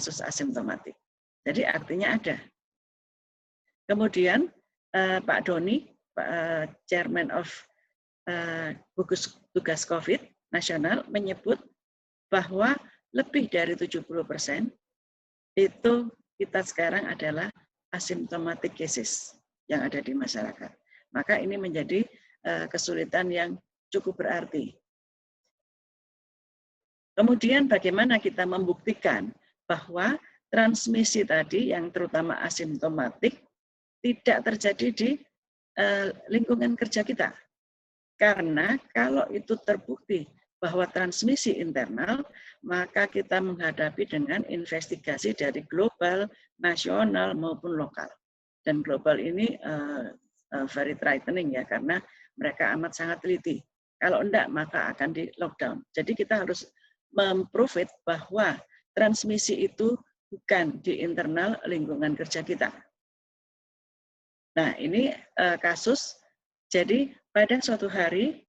kasus asimptomatik. Jadi artinya ada. Kemudian Pak Doni, Chairman of gugus tugas COVID nasional menyebut bahwa lebih dari 70% itu kita sekarang adalah asymptomatic cases yang ada di masyarakat. Maka ini menjadi kesulitan yang cukup berarti. Kemudian bagaimana kita membuktikan bahwa transmisi tadi yang terutama asimptomatik tidak terjadi di lingkungan kerja kita. Karena kalau itu terbukti bahwa transmisi internal, maka kita menghadapi dengan investigasi dari global, nasional maupun lokal. Dan global ini very threatening ya, karena mereka amat sangat teliti. Kalau enggak, maka akan di lockdown. Jadi kita harus memprove bahwa transmisi itu bukan di internal lingkungan kerja kita. Nah, ini kasus. Jadi pada suatu hari,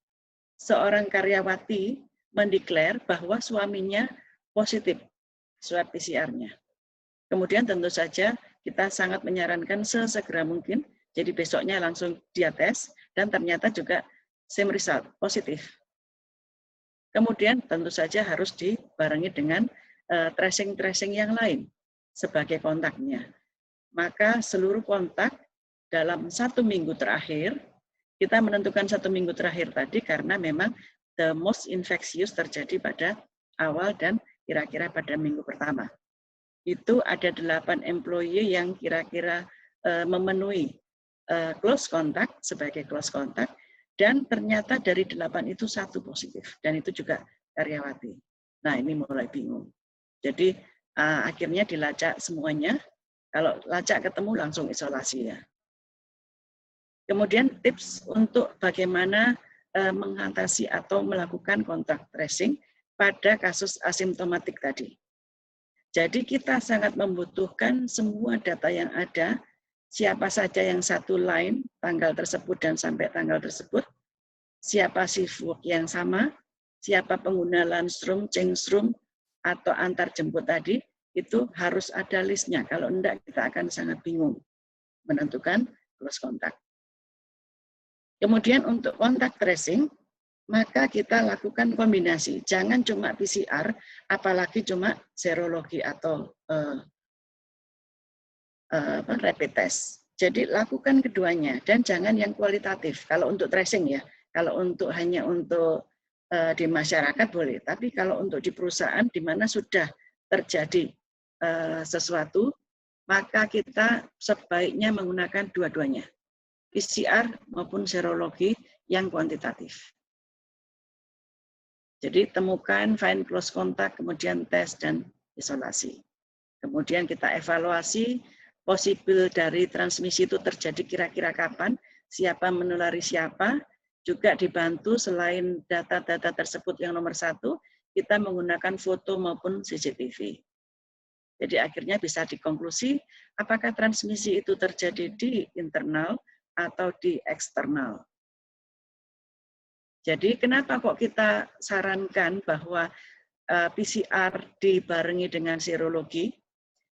seorang karyawati mendeklar bahwa suaminya positif swab PCR-nya. Kemudian tentu saja kita sangat menyarankan sesegera mungkin, jadi besoknya langsung dia tes, dan ternyata juga same result, positif. Kemudian tentu saja harus dibarengi dengan tracing-tracing yang lain sebagai kontaknya. Maka seluruh kontak dalam 1 minggu terakhir, kita menentukan 1 minggu terakhir tadi karena memang the most infectious terjadi pada awal dan kira-kira pada minggu pertama. Itu ada 8 employee yang kira-kira memenuhi close contact sebagai close contact, dan ternyata dari 8 itu 1 positif, dan itu juga karyawati. Nah, ini mulai bingung. Jadi akhirnya dilacak semuanya. Kalau lacak ketemu langsung isolasi ya. Kemudian tips untuk bagaimana mengatasi atau melakukan kontak tracing pada kasus asimptomatik tadi. Jadi kita sangat membutuhkan semua data yang ada, siapa saja yang satu line, tanggal tersebut dan sampai tanggal tersebut, siapa shift work yang sama, siapa pengguna lunchroom, changeroom, atau antar jemput tadi, itu harus ada listnya. Kalau enggak, kita akan sangat bingung menentukan close contact. Kemudian untuk kontak tracing, maka kita lakukan kombinasi. Jangan cuma PCR, apalagi cuma serologi atau rapid test. Jadi lakukan keduanya dan jangan yang kualitatif. Kalau untuk tracing ya, kalau untuk hanya untuk di masyarakat boleh. Tapi kalau untuk di perusahaan di mana sudah terjadi sesuatu, maka kita sebaiknya menggunakan dua-duanya. PCR maupun serologi yang kuantitatif. Jadi temukan, find close contact, kemudian tes dan isolasi. Kemudian kita evaluasi possible dari transmisi itu terjadi kira-kira kapan, siapa menulari siapa, juga dibantu selain data-data tersebut yang nomor 1, kita menggunakan foto maupun CCTV. Jadi akhirnya bisa dikonklusi apakah transmisi itu terjadi di internal atau di eksternal. Jadi kenapa kok kita sarankan bahwa PCR dibarengi dengan serologi?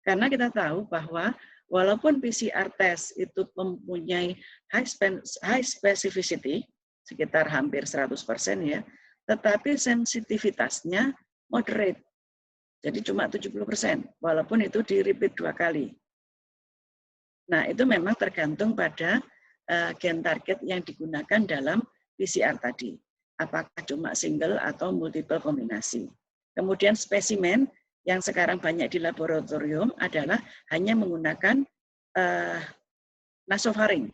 Karena kita tahu bahwa walaupun PCR test itu mempunyai high specificity, sekitar hampir 100% ya, tetapi sensitivitasnya moderate. Jadi cuma 70%, walaupun itu di-repeat 2 kali. Nah, itu memang tergantung pada gen target yang digunakan dalam PCR tadi. Apakah cuma single atau multiple kombinasi. Kemudian spesimen yang sekarang banyak di laboratorium adalah hanya menggunakan nasofaring.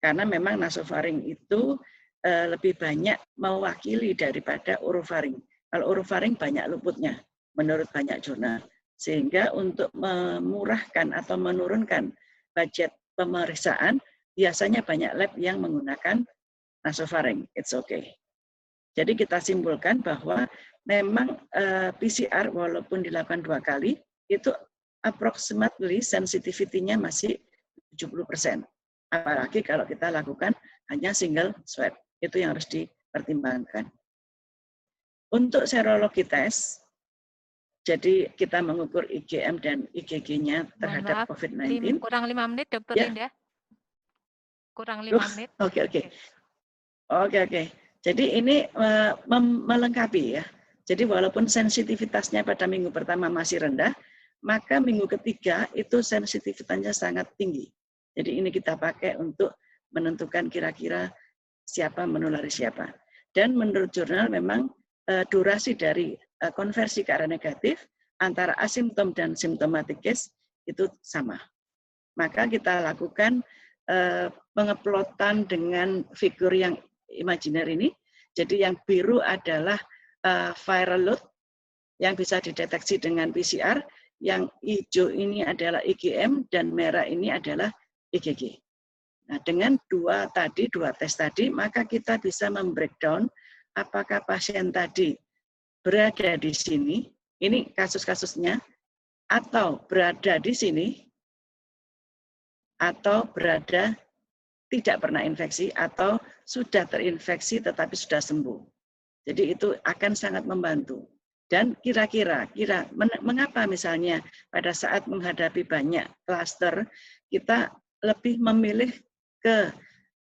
Karena memang nasofaring itu lebih banyak mewakili daripada orofaring. Kalau orofaring banyak luputnya, menurut banyak jurnal. Sehingga untuk memurahkan atau menurunkan budget pemeriksaan, biasanya banyak lab yang menggunakan nasofaring. It's okay. Jadi kita simpulkan bahwa memang PCR walaupun dilakukan 2 kali, itu approximately sensitivity-nya masih 70%. Apalagi kalau kita lakukan hanya single swab. Itu yang harus dipertimbangkan. Untuk serologi tes, Jadi kita mengukur IgM dan IgG-nya terhadap COVID-19. Kurang 5 menit, Dr. Ya. Linda. Kurang 5 menit. Oke. Jadi ini melengkapi ya. Jadi walaupun sensitivitasnya pada minggu pertama masih rendah, maka minggu ketiga itu sensitivitasnya sangat tinggi. Jadi ini kita pakai untuk menentukan kira-kira siapa menulari siapa. Dan menurut jurnal memang durasi dari konversi ke arah negatif antara asimptom dan symptomatic case itu sama. Maka kita lakukan pengeplotan dengan figur yang imajiner ini. Jadi yang biru adalah viral load yang bisa dideteksi dengan PCR, yang hijau ini adalah IgM dan merah ini adalah IgG. Nah, dengan dua tes tadi, maka kita bisa membreakdown apakah pasien tadi berada di sini, ini kasus-kasusnya, atau berada di sini, atau berada tidak pernah infeksi, atau sudah terinfeksi tetapi sudah sembuh. Jadi itu akan sangat membantu. Dan kira-kira mengapa misalnya pada saat menghadapi banyak klaster, kita lebih memilih ke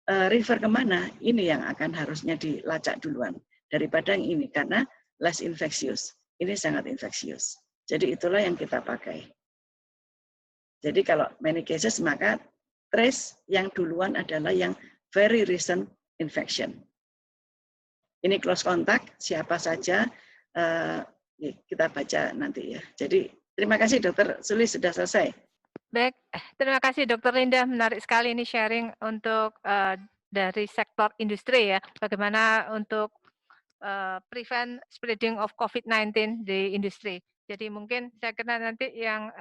refer kemana, ini yang akan harusnya dilacak duluan daripada yang ini, karena less infectious. Ini sangat infectious. Jadi itulah yang kita pakai. Jadi kalau many cases, maka trace yang duluan adalah yang very recent infection. Ini close contact, siapa saja, kita baca nanti ya. Jadi terima kasih Dokter Suli, sudah selesai. Baik, terima kasih Dokter Linda, menarik sekali ini sharing untuk dari sektor industri ya, bagaimana untuk prevent spreading of COVID-19 di industri. Jadi mungkin saya kira nanti yang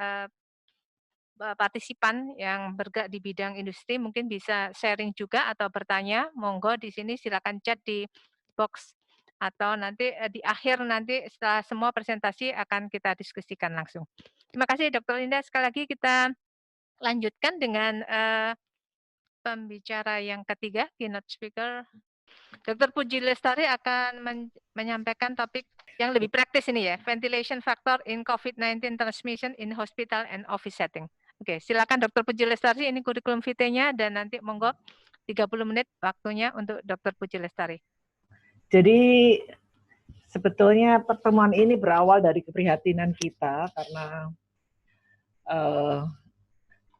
partisipan yang bergerak di bidang industri mungkin bisa sharing juga atau bertanya, monggo di sini silakan chat di box atau nanti di akhir nanti setelah semua presentasi akan kita diskusikan langsung. Terima kasih Dr. Linda, sekali lagi kita lanjutkan dengan pembicara yang ketiga, keynote speaker. Dr. Puji Lestari akan menyampaikan topik yang lebih praktis ini ya, ventilation factor in COVID-19 transmission in hospital and office setting. Oke, silakan Dr. Puji Lestari, ini kurikulum vitae-nya dan nanti monggo 30 menit waktunya untuk Dr. Puji Lestari. Jadi sebetulnya pertemuan ini berawal dari keprihatinan kita karena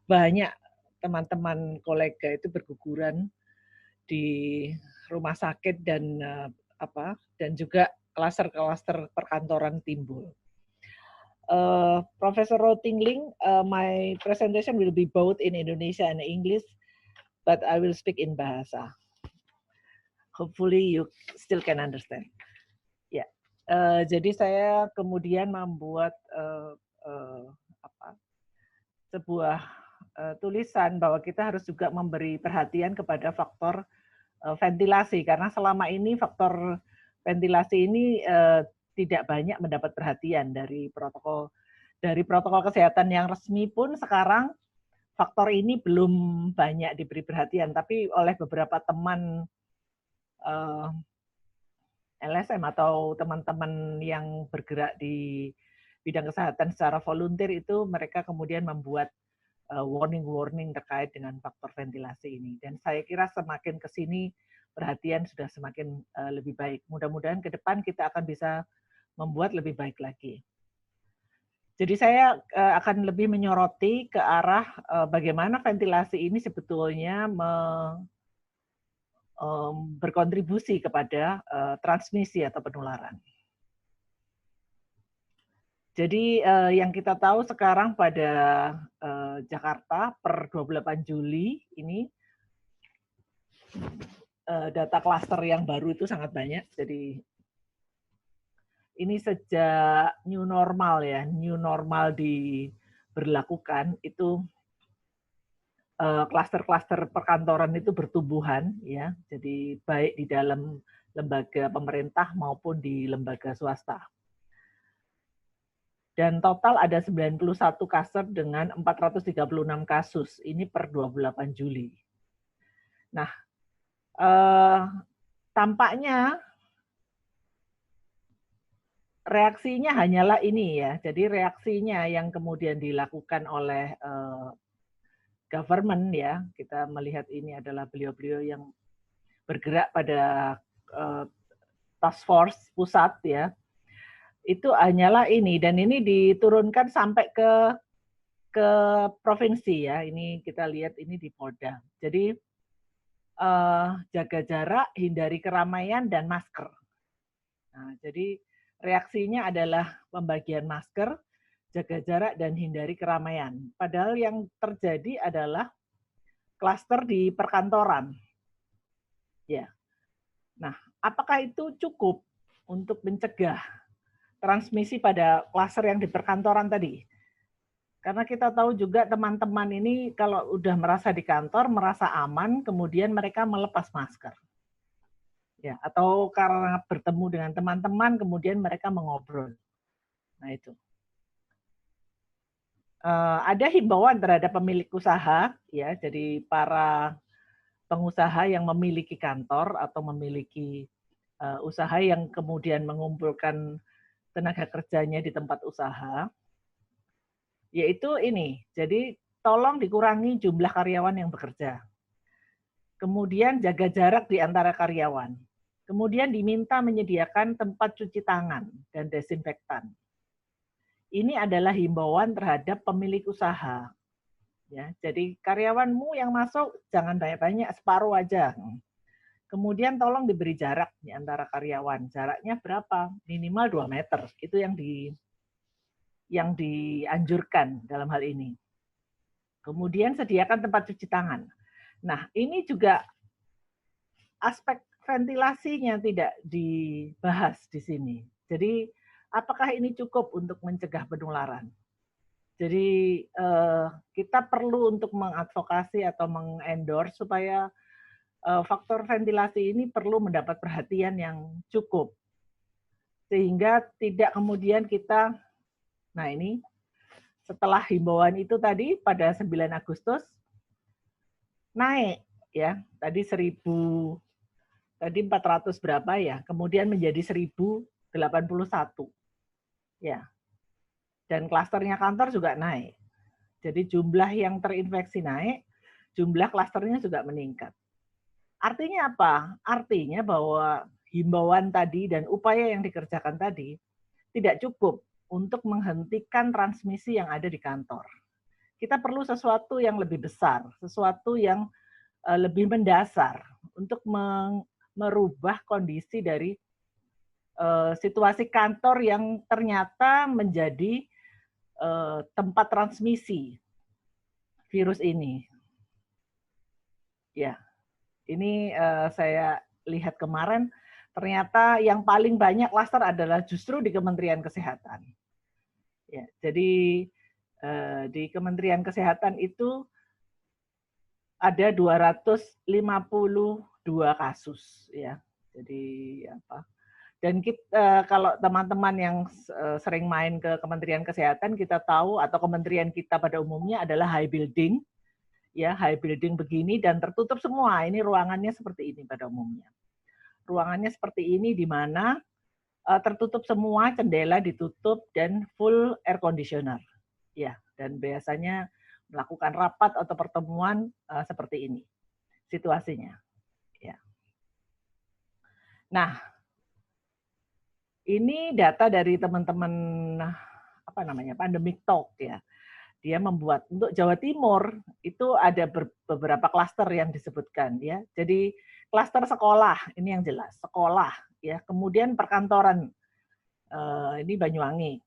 banyak teman-teman kolega itu berguguran di rumah sakit dan juga klaster-klaster perkantoran timbul. Professor Rotingling, my presentation will be both in Indonesia and English, but I will speak in Bahasa. Hopefully you still can understand. Ya, jadi saya kemudian membuat sebuah tulisan bahwa kita harus juga memberi perhatian kepada faktor ventilasi, karena selama ini faktor ventilasi ini tidak banyak mendapat perhatian dari protokol kesehatan yang resmi pun sekarang faktor ini belum banyak diberi perhatian, tapi oleh beberapa teman LSM atau teman-teman yang bergerak di bidang kesehatan secara volunteer itu mereka kemudian membuat warning-warning terkait dengan faktor ventilasi ini. Dan saya kira semakin ke sini perhatian sudah semakin lebih baik. Mudah-mudahan ke depan kita akan bisa membuat lebih baik lagi. Jadi saya akan lebih menyoroti ke arah bagaimana ventilasi ini sebetulnya berkontribusi kepada transmisi atau penularan. Jadi yang kita tahu sekarang pada Jakarta per 28 Juli ini data klaster yang baru itu sangat banyak. Jadi ini sejak new normal ya, new normal diberlakukan itu klaster-klaster perkantoran itu bertumbuhan ya. Jadi baik di dalam lembaga pemerintah maupun di lembaga swasta. Dan total ada 91 klaster dengan 436 kasus. Ini per 28 Juli. Nah, tampaknya reaksinya hanyalah ini ya. Jadi reaksinya yang kemudian dilakukan oleh government ya. Kita melihat ini adalah beliau-beliau yang bergerak pada task force pusat ya. Itu hanyalah ini, dan ini diturunkan sampai ke provinsi ya. Ini kita lihat ini di Polda. Jadi jaga jarak, hindari keramaian, dan masker. Nah, jadi reaksinya adalah pembagian masker, jaga jarak, dan hindari keramaian. Padahal yang terjadi adalah klaster di perkantoran. Ya. Nah, apakah itu cukup untuk mencegah transmisi pada klaster yang di perkantoran tadi? Karena kita tahu juga teman-teman ini kalau udah merasa di kantor, merasa aman, kemudian mereka melepas masker. Ya, atau karena bertemu dengan teman-teman, kemudian mereka mengobrol. Nah itu. Ada himbauan terhadap pemilik usaha, ya, jadi para pengusaha yang memiliki kantor atau memiliki usaha yang kemudian mengumpulkan tenaga kerjanya di tempat usaha, yaitu ini, jadi tolong dikurangi jumlah karyawan yang bekerja. Kemudian jaga jarak di antara karyawan. Kemudian diminta menyediakan tempat cuci tangan dan desinfektan. Ini adalah himbauan terhadap pemilik usaha. Ya, jadi karyawanmu yang masuk jangan banyak-banyak, separuh aja. Kemudian tolong diberi jarak di antara karyawan. Jaraknya berapa? Minimal 2 meter. Itu yang dianjurkan dalam hal ini. Kemudian sediakan tempat cuci tangan. Nah, ini juga aspek ventilasinya tidak dibahas di sini. Jadi, apakah ini cukup untuk mencegah penularan? Jadi, kita perlu untuk mengadvokasi atau mengendorse supaya faktor ventilasi ini perlu mendapat perhatian yang cukup. Sehingga tidak kemudian kita, nah ini, setelah himbauan itu tadi pada 9 Agustus, naik ya, tadi 400 berapa ya, kemudian menjadi 1081. Ya. Dan klasternya kantor juga naik. Jadi jumlah yang terinfeksi naik, jumlah klasternya juga meningkat. Artinya apa? Artinya bahwa himbauan tadi dan upaya yang dikerjakan tadi tidak cukup untuk menghentikan transmisi yang ada di kantor. Kita perlu sesuatu yang lebih besar, sesuatu yang lebih mendasar untuk merubah kondisi dari situasi kantor yang ternyata menjadi tempat transmisi virus ini. Ya, ini saya lihat kemarin, ternyata yang paling banyak klaster adalah justru di Kementerian Kesehatan. Ya, jadi di Kementerian Kesehatan itu ada 252 kasus, ya. Jadi apa? Dan kita, kalau teman-teman yang sering main ke Kementerian Kesehatan, kita tahu atau kementerian kita pada umumnya adalah high building, ya, high building begini dan tertutup semua. Ini ruangannya seperti ini pada umumnya. Ruangannya seperti ini di mana tertutup semua, jendela ditutup dan full air conditioner. Ya, dan biasanya melakukan rapat atau pertemuan seperti ini situasinya. Ya. Nah, ini data dari teman-teman apa namanya Pandemic Talk ya. Dia membuat untuk Jawa Timur itu ada beberapa klaster yang disebutkan ya. Jadi klaster sekolah ini yang jelas sekolah ya. Kemudian perkantoran ini Banyuwangi,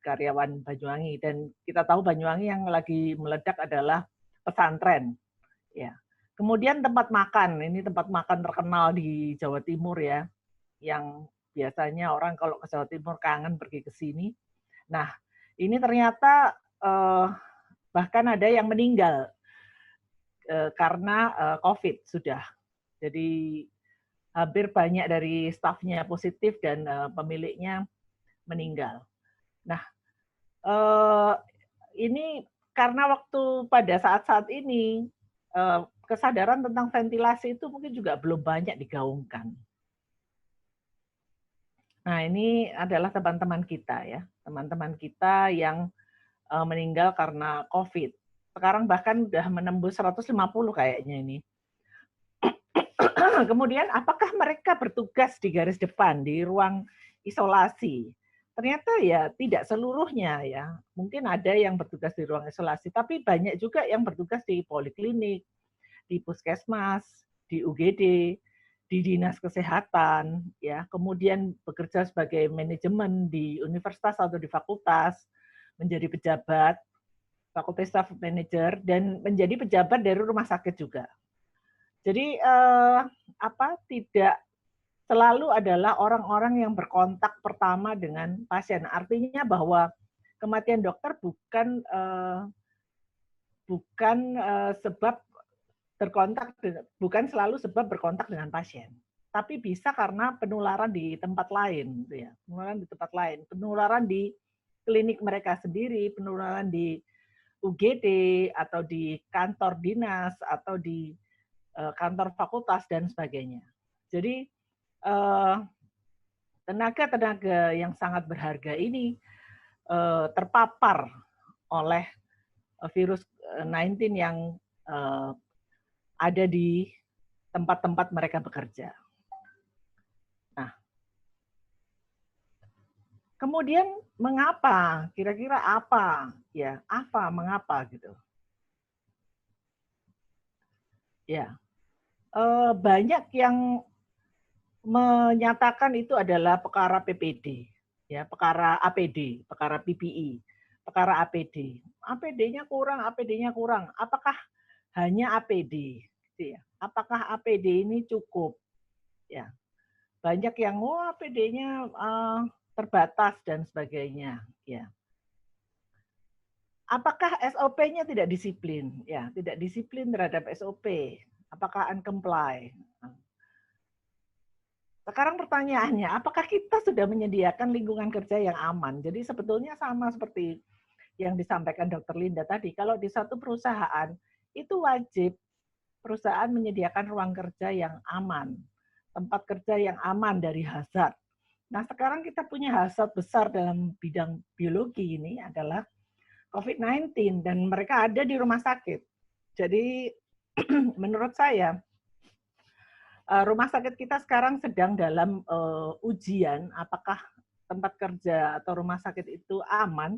karyawan Banyuwangi, dan kita tahu Banyuwangi yang lagi meledak adalah pesantren ya. Kemudian tempat makan, ini tempat makan terkenal di Jawa Timur ya, yang biasanya orang kalau ke Jawa Timur kangen pergi ke sini. Nah, ini ternyata bahkan ada yang meninggal karena COVID sudah. Jadi hampir banyak dari stafnya positif dan pemiliknya meninggal. Nah, ini karena waktu pada saat-saat ini kesadaran tentang ventilasi itu mungkin juga belum banyak digaungkan. Nah, ini adalah teman-teman kita ya, teman-teman kita yang meninggal karena COVID. Sekarang bahkan udah menembus 150 kayaknya ini. Kemudian apakah mereka bertugas di garis depan, di ruang isolasi? Ternyata ya tidak seluruhnya ya. Mungkin ada yang bertugas di ruang isolasi, tapi banyak juga yang bertugas di poliklinik, di puskesmas, di UGD, di dinas kesehatan, ya, kemudian bekerja sebagai manajemen di universitas atau di fakultas, menjadi pejabat, faculty staff manager, dan menjadi pejabat dari rumah sakit juga. Jadi tidak selalu adalah orang-orang yang berkontak pertama dengan pasien. Artinya bahwa kematian dokter bukan sebab bukan selalu sebab berkontak dengan pasien, tapi bisa karena penularan di tempat lain, gitu ya. Penularan di tempat lain, penularan di klinik mereka sendiri, penularan di UGD atau di kantor dinas atau di kantor fakultas dan sebagainya. Jadi tenaga-tenaga yang sangat berharga ini terpapar oleh virus 19 yang ada di tempat-tempat mereka bekerja. Nah, kemudian mengapa? Kira-kira apa? Ya, mengapa gitu? Ya, banyak yang menyatakan itu adalah perkara PPD, ya, perkara APD, perkara PPI, perkara APD. APD-nya kurang, APD-nya kurang. Apakah hanya APD? Ya. Apakah APD ini cukup? Ya, banyak yang APD-nya terbatas dan sebagainya. Ya, apakah SOP-nya tidak disiplin? Ya, tidak disiplin terhadap SOP. Apakah uncomply? Sekarang pertanyaannya, apakah kita sudah menyediakan lingkungan kerja yang aman? Jadi sebetulnya sama seperti yang disampaikan Dr. Linda tadi. Kalau di satu perusahaan itu wajib perusahaan menyediakan ruang kerja yang aman, tempat kerja yang aman dari hazard. Nah, sekarang kita punya hazard besar dalam bidang biologi ini adalah COVID-19 dan mereka ada di rumah sakit. Jadi menurut saya rumah sakit kita sekarang sedang dalam ujian apakah tempat kerja atau rumah sakit itu aman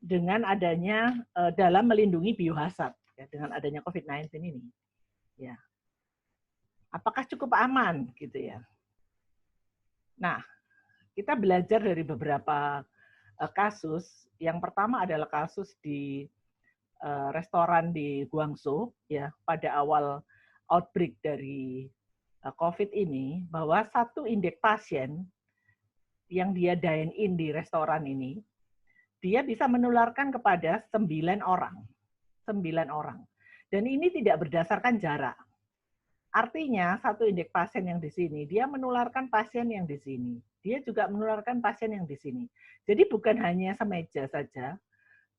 dengan adanya dalam melindungi biohazard ya, dengan adanya COVID-19 ini. Ya. Apakah cukup aman gitu ya? Nah, kita belajar dari beberapa kasus. Yang pertama adalah kasus di restoran di Guangzhou ya pada awal outbreak dari COVID ini, bahwa satu indeks pasien yang dia dine in di restoran ini, dia bisa menularkan kepada 9 orang. 9 orang. Dan ini tidak berdasarkan jarak. Artinya satu indeks pasien yang di sini, dia menularkan pasien yang di sini. Dia juga menularkan pasien yang di sini. Jadi bukan hanya semeja saja,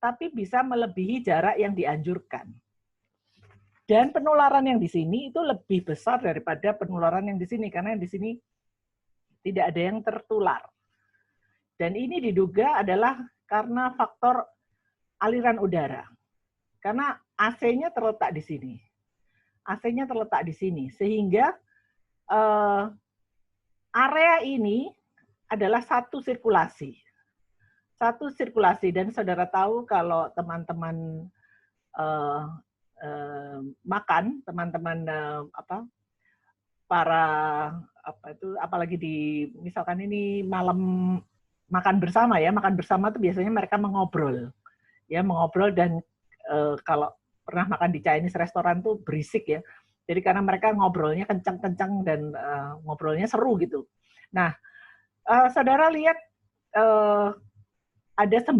tapi bisa melebihi jarak yang dianjurkan. Dan penularan yang di sini itu lebih besar daripada penularan yang di sini, karena yang di sini tidak ada yang tertular. Dan ini diduga adalah karena faktor aliran udara. Karena AC-nya terletak di sini. AC-nya terletak di sini, sehingga area ini adalah satu sirkulasi. Satu sirkulasi, dan saudara tahu kalau teman-teman makan, teman-teman apalagi di misalkan ini malam makan bersama ya, makan bersama itu biasanya mereka mengobrol dan kalau pernah makan di Chinese restoran tuh berisik ya. Jadi karena mereka ngobrolnya kencang-kencang dan ngobrolnya seru gitu. Nah, saudara lihat ada 9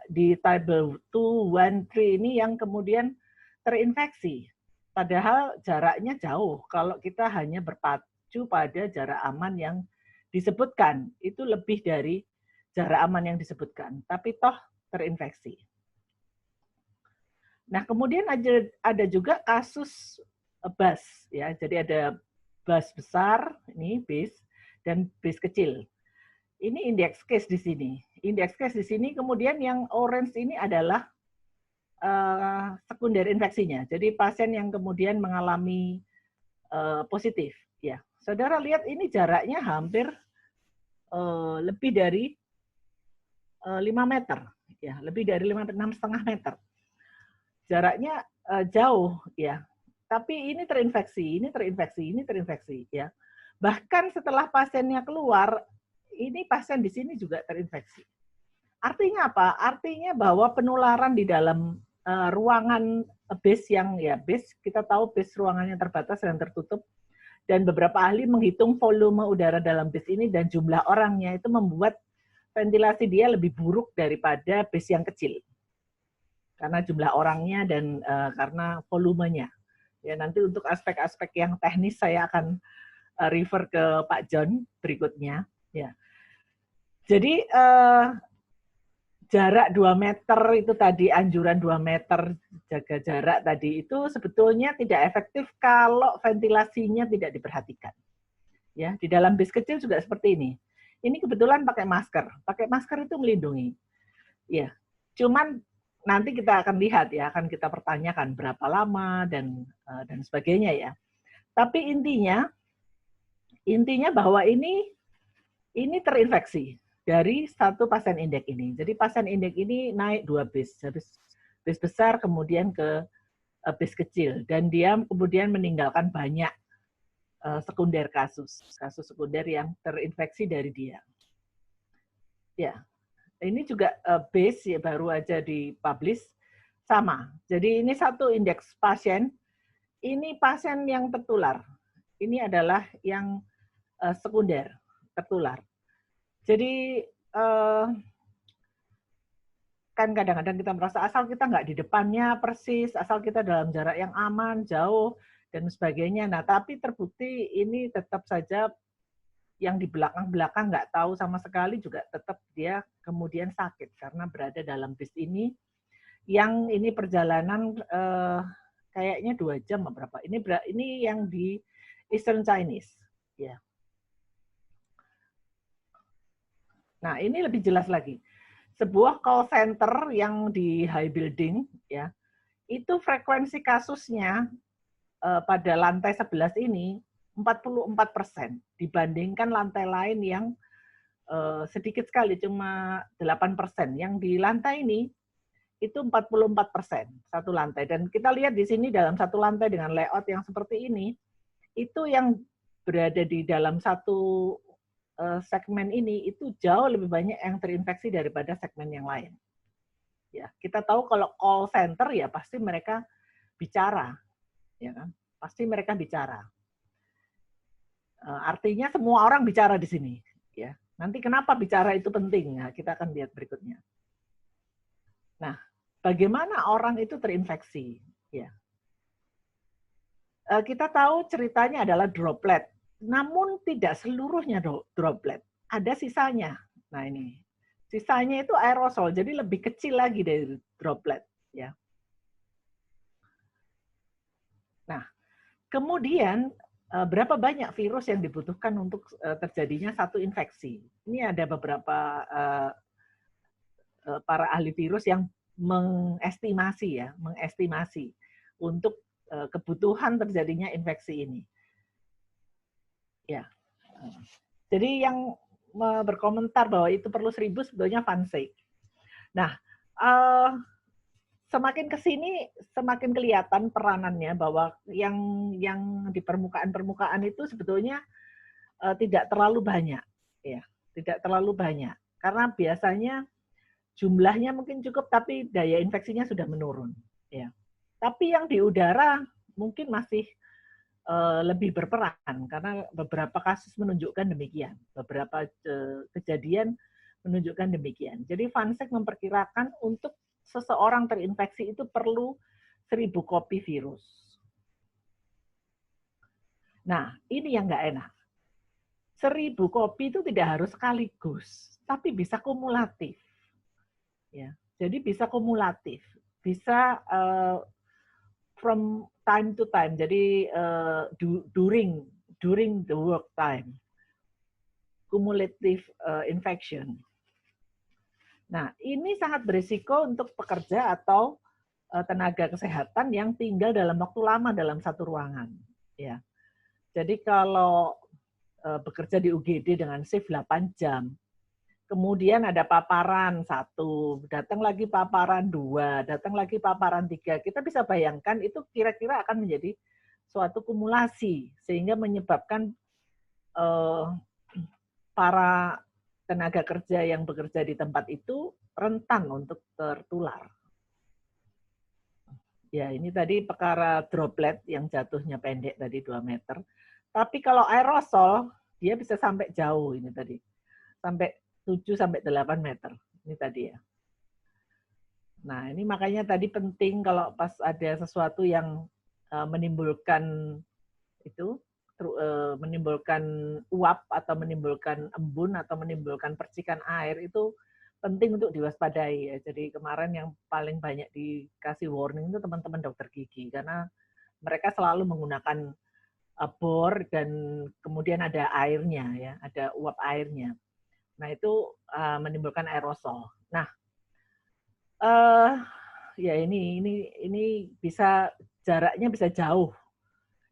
di table 2, 1, 3 ini yang kemudian terinfeksi. Padahal jaraknya jauh. Kalau kita hanya berpacu pada jarak aman yang disebutkan, itu lebih dari jarak aman yang disebutkan. Tapi toh terinfeksi. Nah, kemudian ada juga kasus bus ya. Jadi ada bus besar ini bis dan bis kecil. Ini index case di sini. Index case di sini, kemudian yang orange ini adalah sekunder infeksinya. Jadi pasien yang kemudian mengalami positif. Ya, saudara lihat ini jaraknya hampir lebih dari 5 meter, ya, lebih dari 6,5 meter. Jaraknya jauh, ya. Tapi ini terinfeksi, ya. Bahkan setelah pasiennya keluar, ini pasien di sini juga terinfeksi. Artinya apa? Artinya bahwa penularan di dalam ruangan base yang ya base, kita tahu base ruangannya terbatas dan tertutup, dan beberapa ahli menghitung volume udara dalam base ini dan jumlah orangnya itu membuat ventilasi dia lebih buruk daripada base yang kecil. Karena jumlah orangnya dan karena volumenya. Ya, nanti untuk aspek-aspek yang teknis saya akan refer ke Pak John berikutnya. Ya. Jadi jarak 2 meter itu tadi, anjuran 2 meter jaga jarak tadi itu sebetulnya tidak efektif kalau ventilasinya tidak diperhatikan. Ya, di dalam bis kecil juga seperti ini. Ini kebetulan pakai masker. Pakai masker itu melindungi. Ya, cuman nanti kita akan lihat ya, akan kita pertanyakan berapa lama dan sebagainya ya. Tapi intinya bahwa ini terinfeksi dari satu pasien indeks ini. Jadi pasien indeks ini naik 2 bis, bis besar kemudian ke bis kecil, dan dia kemudian meninggalkan banyak sekunder kasus sekunder yang terinfeksi dari dia. Ya, ini juga base ya, baru aja dipublish sama. Jadi ini satu indeks pasien, ini pasien yang tertular. Ini adalah yang sekunder tertular. Jadi kan kadang-kadang kita merasa asal kita nggak di depannya persis, asal kita dalam jarak yang aman, jauh, dan sebagainya. Nah, tapi terbukti ini tetap saja yang di belakang-belakang nggak tahu sama sekali juga tetap dia kemudian sakit karena berada dalam bis ini, yang ini perjalanan kayaknya 2 jam berapa. Ini yang di Eastern Chinese. Ya. Nah, ini lebih jelas lagi. Sebuah call center yang di high building, ya, itu frekuensi kasusnya pada lantai 11 ini 44% dibandingkan lantai lain yang sedikit sekali, cuma 8%. Yang di lantai ini itu 44% satu lantai. Dan kita lihat di sini dalam satu lantai dengan layout yang seperti ini, itu yang berada di dalam satu segmen ini itu jauh lebih banyak yang terinfeksi daripada segmen yang lain. Ya, kita tahu kalau call center ya pasti mereka bicara, ya kan? Pasti mereka bicara. Artinya semua orang bicara di sini, ya. Nanti kenapa bicara itu penting? Nah, kita akan lihat berikutnya. Nah, bagaimana orang itu terinfeksi? Ya. Kita tahu ceritanya adalah droplet. Namun tidak seluruhnya droplet, ada sisanya. Nah ini, sisanya itu aerosol, jadi lebih kecil lagi dari droplet. Ya. Nah, kemudian berapa banyak virus yang dibutuhkan untuk terjadinya satu infeksi? Ini ada beberapa para ahli virus yang mengestimasi untuk kebutuhan terjadinya infeksi ini. Ya, jadi yang berkomentar bahwa itu perlu 1000 sebetulnya Vansek. Nah, semakin ke sini semakin kelihatan peranannya bahwa yang di permukaan itu sebetulnya tidak terlalu banyak, ya, tidak terlalu banyak. Karena biasanya jumlahnya mungkin cukup, tapi daya infeksinya sudah menurun, ya. Tapi yang di udara mungkin masih lebih berperan karena beberapa kasus menunjukkan demikian, beberapa kejadian menunjukkan demikian. Jadi Vansek memperkirakan untuk seseorang terinfeksi itu perlu 1000 kopi virus. Nah, ini yang nggak enak. 1000 kopi itu tidak harus sekaligus, tapi bisa kumulatif. Ya, jadi bisa kumulatif, bisa from time to time, jadi during the work time. cumulative infection. Nah, ini sangat berisiko untuk pekerja atau tenaga kesehatan yang tinggal dalam waktu lama dalam satu ruangan. Ya, jadi kalau bekerja di UGD dengan shift 8 jam, kemudian ada paparan 1, datang lagi paparan 2, datang lagi paparan 3, kita bisa bayangkan itu kira-kira akan menjadi suatu kumulasi sehingga menyebabkan para tenaga kerja yang bekerja di tempat itu rentan untuk tertular. Ya, ini tadi perkara droplet yang jatuhnya pendek tadi 2 meter. Tapi kalau aerosol, dia bisa sampai jauh ini tadi. Sampai 7-8 meter. Ini tadi ya. Nah, ini makanya tadi penting kalau pas ada sesuatu yang menimbulkan itu, menimbulkan uap atau menimbulkan embun atau menimbulkan percikan air, itu penting untuk diwaspadai ya. Jadi kemarin yang paling banyak dikasih warning itu teman-teman dokter gigi, karena mereka selalu menggunakan bor dan kemudian ada airnya ya, ada uap airnya. Nah itu menimbulkan aerosol. Nah ya ini bisa jaraknya bisa jauh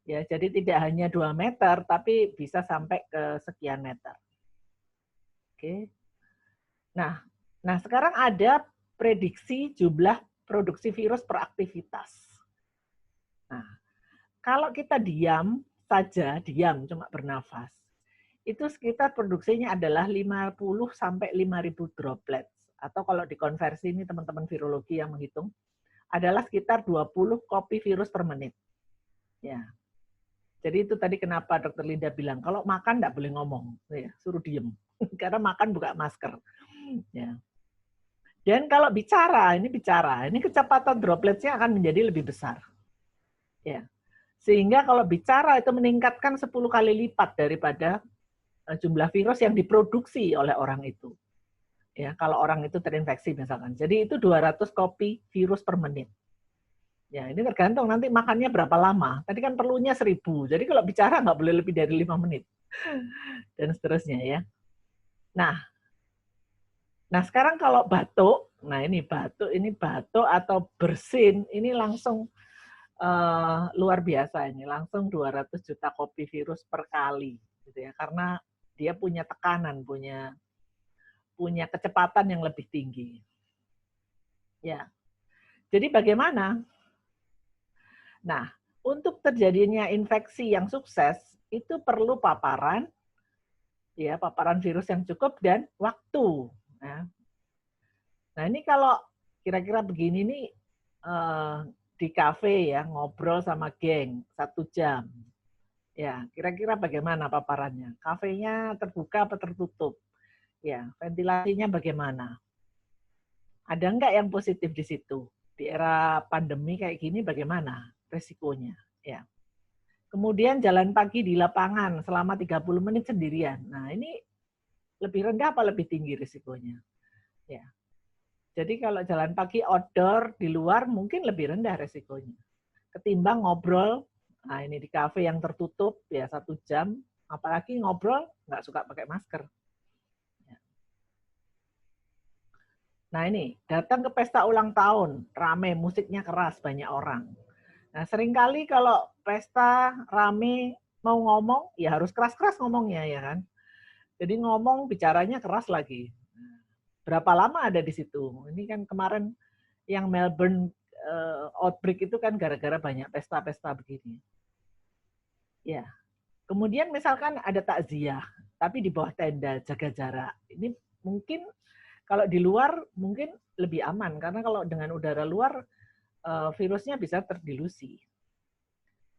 ya, jadi tidak hanya 2 meter tapi bisa sampai ke sekian meter. Oke. Nah sekarang ada prediksi jumlah produksi virus per aktivitas. Nah, kalau kita diam saja, cuma bernafas, itu sekitar produksinya adalah 50 sampai 5.000 droplets. Atau kalau dikonversi ini teman-teman virologi yang menghitung, adalah sekitar 20 kopi virus per menit. Ya. Jadi itu tadi kenapa Dr. Linda bilang, kalau makan nggak boleh ngomong, ya, suruh diem. Karena makan buka masker. Ya. Dan kalau bicara, ini kecepatan dropletnya akan menjadi lebih besar. Ya. Sehingga kalau bicara itu meningkatkan 10 kali lipat daripada jumlah virus yang diproduksi oleh orang itu. Ya, kalau orang itu terinfeksi misalkan. Jadi itu 200 kopi virus per menit. Ya, ini tergantung nanti makannya berapa lama. Tadi kan perlunya 1000. Jadi kalau bicara nggak boleh lebih dari 5 menit. Dan seterusnya ya. Nah sekarang kalau batuk, ini batuk atau bersin, ini langsung luar biasa ini, langsung 200 juta kopi virus per kali, gitu ya, karena dia punya tekanan, punya kecepatan yang lebih tinggi. Ya, jadi bagaimana? Nah, untuk terjadinya infeksi yang sukses itu perlu paparan, ya, paparan virus yang cukup dan waktu. Nah ini kalau kira-kira begini nih di kafe ya, ngobrol sama geng 1 jam. Ya, kira-kira bagaimana paparannya? Kafenya terbuka atau tertutup? Ya, ventilasinya bagaimana? Ada enggak yang positif di situ? Di era pandemi kayak gini bagaimana resikonya? Ya. Kemudian jalan pagi di lapangan selama 30 menit sendirian. Nah, ini lebih rendah apa lebih tinggi risikonya? Ya. Jadi kalau jalan pagi outdoor di luar mungkin lebih rendah resikonya. Ketimbang ngobrol, nah ini di kafe yang tertutup ya 1 jam, apalagi ngobrol nggak suka pakai masker. Nah ini datang ke pesta ulang tahun, rame, musiknya keras, banyak orang. Nah seringkali kalau pesta rame mau ngomong, ya harus keras-keras ngomongnya ya kan. Jadi ngomong bicaranya keras lagi. Berapa lama ada di situ? Ini kan kemarin yang Melbourne outbreak itu kan gara-gara banyak pesta-pesta begini. Ya. Kemudian misalkan ada takziah, tapi di bawah tenda, jaga jarak. Ini mungkin kalau di luar mungkin lebih aman, karena kalau dengan udara luar virusnya bisa terdilusi.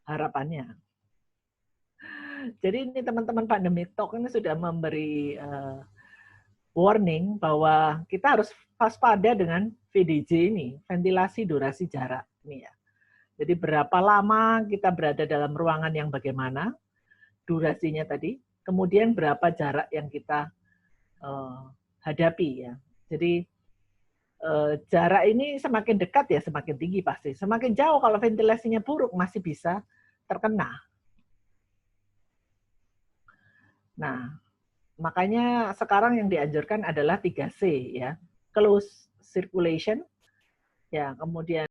Harapannya. Jadi ini teman-teman Pandemic Talk ini sudah memberi warning bahwa kita harus waspada dengan VDJ ini, ventilasi durasi jarak ini ya. Jadi berapa lama kita berada dalam ruangan yang bagaimana, durasinya tadi, kemudian berapa jarak yang kita hadapi ya. Jadi jarak ini semakin dekat ya semakin tinggi pasti. Semakin jauh kalau ventilasinya buruk masih bisa terkena. Nah, makanya sekarang yang dianjurkan adalah 3C ya, close circulation, ya, kemudian